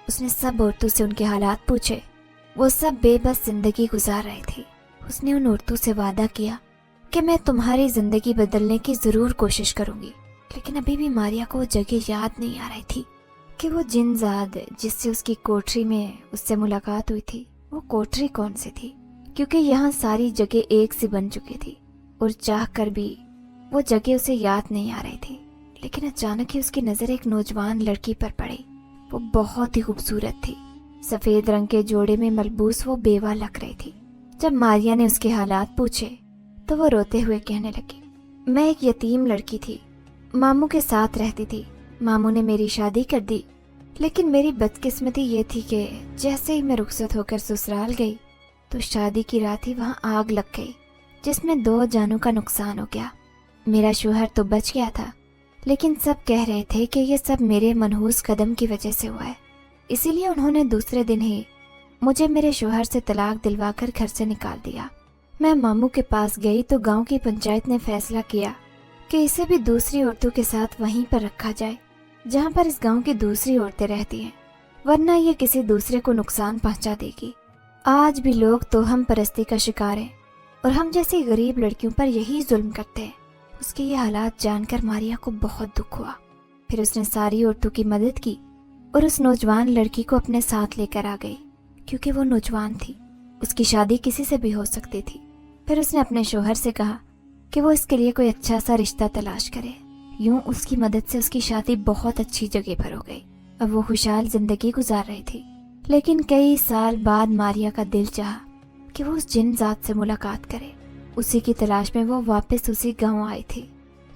उसने सब औरतों से उनके हालात पूछे। वो सब बेबस जिंदगी गुजार रही थी। उसने उन औरतों से वादा किया कि मैं तुम्हारी जिंदगी बदलने की जरूर कोशिश करूंगी। लेकिन अभी भी मारिया को वो जगह याद नहीं आ रही थी। کہ وہ جن ذات جس سے اس کی کوٹری میں اس سے ملاقات ہوئی تھی وہ کوٹری کون سی تھی، کیونکہ یہاں ساری جگہ ایک سی بن چکی تھی اور چاہ کر بھی وہ جگہ اسے یاد نہیں آ رہی تھی۔ لیکن اچانک ہی اس کی نظر ایک نوجوان لڑکی پر پڑی۔ وہ بہت ہی خوبصورت تھی، سفید رنگ کے جوڑے میں ملبوس وہ بیوہ لگ رہی تھی۔ جب ماریا نے اس کے حالات پوچھے تو وہ روتے ہوئے کہنے لگی، میں ایک یتیم لڑکی تھی، ماموں کے ساتھ رہتی تھی۔ ماموں نے میری شادی کر دی، لیکن میری بدقسمتی یہ تھی کہ جیسے ہی میں رخصت ہو کر سسرال گئی تو شادی کی رات ہی وہاں آگ لگ گئی، جس میں 2 جانوں کا نقصان ہو گیا۔ میرا شوہر تو بچ گیا تھا، لیکن سب کہہ رہے تھے کہ یہ سب میرے منحوس قدم کی وجہ سے ہوا ہے، اسی لیے انہوں نے دوسرے دن ہی مجھے میرے شوہر سے طلاق دلوا کر گھر سے نکال دیا۔ میں ماموں کے پاس گئی تو گاؤں کی پنچایت نے فیصلہ کیا کہ اسے بھی دوسری عورتوں کے ساتھ وہیں پر رکھا جائے جہاں پر اس گاؤں کی دوسری عورتیں رہتی ہیں، ورنہ یہ کسی دوسرے کو نقصان پہنچا دے گی۔ آج بھی لوگ توہم پرستی کا شکار ہیں اور ہم جیسی غریب لڑکیوں پر یہی ظلم کرتے ہیں۔ اس کے یہ حالات جان کر ماریا کو بہت دکھ ہوا۔ پھر اس نے ساری عورتوں کی مدد کی اور اس نوجوان لڑکی کو اپنے ساتھ لے کر آ گئی، کیونکہ وہ نوجوان تھی، اس کی شادی کسی سے بھی ہو سکتی تھی۔ پھر اس نے اپنے شوہر سے کہا کہ وہ اس کے لیے کوئی اچھا سا رشتہ تلاش کرے۔ یوں اس کی مدد سے اس کی شادی بہت اچھی جگہ پر ہو گئی۔ اب وہ خوشحال زندگی گزار رہی تھی، لیکن کئی سال بعد ماریا کا دل چاہا کہ وہ اس جن ذات سے ملاقات کرے۔ اسی کی تلاش میں وہ واپس اسی گاؤں آئی تھی۔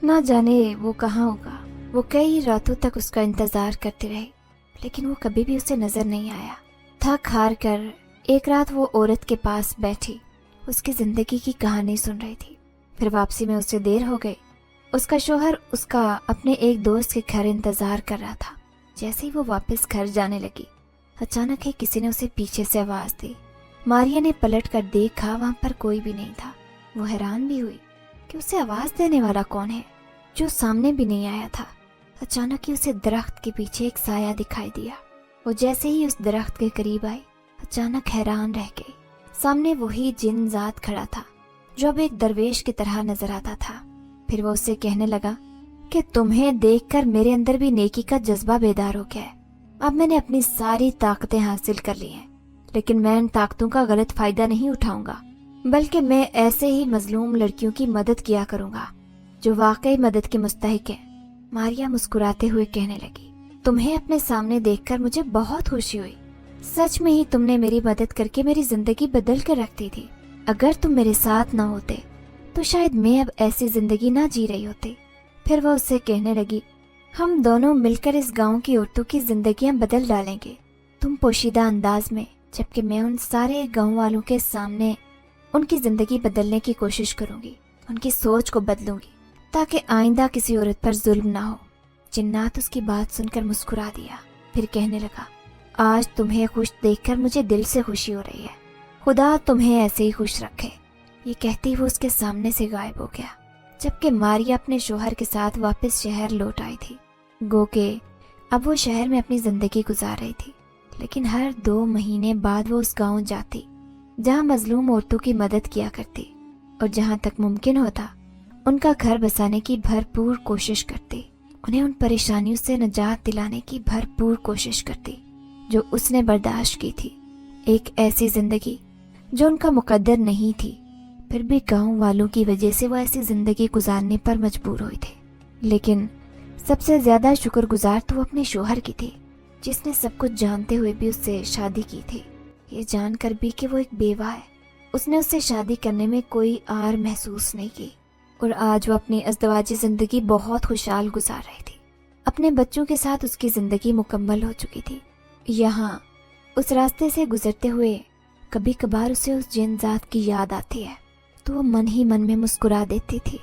نہ جانے وہ کہاں ہوگا۔ وہ کئی راتوں تک اس کا انتظار کرتی رہی، لیکن وہ کبھی بھی اسے نظر نہیں آیا۔ تھک ہار کر ایک رات وہ عورت کے پاس بیٹھی اس کی زندگی کی کہانی سن رہی تھی۔ پھر واپسی میں اسے دیر ہو گئی۔ اس کا شوہر اس کا اپنے ایک دوست کے گھر انتظار کر رہا تھا۔ جیسے ہی وہ واپس گھر جانے لگی، اچانک ہی کسی نے اسے پیچھے سے آواز دی۔ ماریا نے پلٹ کر دیکھا، وہاں پر کوئی بھی نہیں تھا۔ وہ حیران بھی ہوئی کہ اسے آواز دینے والا کون ہے جو سامنے بھی نہیں آیا تھا۔ اچانک ہی اسے درخت کے پیچھے ایک سایہ دکھائی دیا۔ وہ جیسے ہی اس درخت کے قریب آئی، اچانک حیران رہ گئی۔ سامنے وہی جن ذات کھڑا تھا جو اب ایک درویش کی طرح نظر آتا تھا۔ پھر وہ اسے کہنے لگا کہ تمہیں دیکھ کر میرے اندر بھی نیکی کا جذبہ بیدار ہو گیا ہے۔ اب میں نے اپنی ساری طاقتیں حاصل کر لی ہیں، لیکن میں ان طاقتوں کا غلط فائدہ نہیں اٹھاؤں گا، بلکہ میں ایسے ہی مظلوم لڑکیوں کی مدد کیا کروں گا جو واقعی مدد کے مستحق ہیں۔ ماریا مسکراتے ہوئے کہنے لگی، تمہیں اپنے سامنے دیکھ کر مجھے بہت خوشی ہوئی۔ سچ میں ہی تم نے میری مدد کر کے میری زندگی بدل کر رکھ دی تھی۔ اگر تم میرے ساتھ نہ ہوتے تو شاید میں اب ایسی زندگی نہ جی رہی ہوتی۔ پھر وہ اس سے کہنے لگی، ہم دونوں مل کر اس گاؤں کی عورتوں کی زندگیاں بدل ڈالیں گے، تم پوشیدہ انداز میں، جبکہ میں ان سارے گاؤں والوں کے سامنے ان کی زندگی بدلنے کی کوشش کروں گی، ان کی سوچ کو بدلوں گی تاکہ آئندہ کسی عورت پر ظلم نہ ہو۔ جنات اس کی بات سن کر مسکرا دیا، پھر کہنے لگا، آج تمہیں خوش دیکھ کر مجھے دل سے خوشی ہو رہی ہے، خدا تمہیں ایسے ہی خوش رکھے۔ یہ کہتی وہ اس کے سامنے سے غائب ہو گیا، جبکہ ماریا اپنے شوہر کے ساتھ واپس شہر لوٹ آئی تھی۔ گو کہ اب وہ شہر میں اپنی زندگی گزار رہی تھی، لیکن ہر 2 مہینے بعد وہ اس گاؤں جاتی جہاں مظلوم عورتوں کی مدد کیا کرتی، اور جہاں تک ممکن ہوتا ان کا گھر بسانے کی بھرپور کوشش کرتی، انہیں ان پریشانیوں سے نجات دلانے کی بھرپور کوشش کرتی جو اس نے برداشت کی تھی۔ ایک ایسی زندگی جو ان کا مقدر نہیں تھی، پھر بھی گاؤں والوں کی وجہ سے وہ ایسی زندگی گزارنے پر مجبور ہوئی تھی۔ لیکن سب سے زیادہ شکر گزار تو وہ اپنے شوہر کی تھی، جس نے سب کچھ جانتے ہوئے بھی اس سے شادی کی تھی، یہ جان کر بھی کہ وہ ایک بیوہ ہے۔ اس نے اس سے شادی کرنے میں کوئی آر محسوس نہیں کی، اور آج وہ اپنی ازدواجی زندگی بہت خوشحال گزار رہی تھی۔ اپنے بچوں کے ساتھ اس کی زندگی مکمل ہو چکی تھی۔ یہاں اس راستے سے گزرتے ہوئے کبھی کبھار اسے اس جن ذات کی یاد آتی ہے تو وہ من ہی من میں مسکرا دیتی تھی۔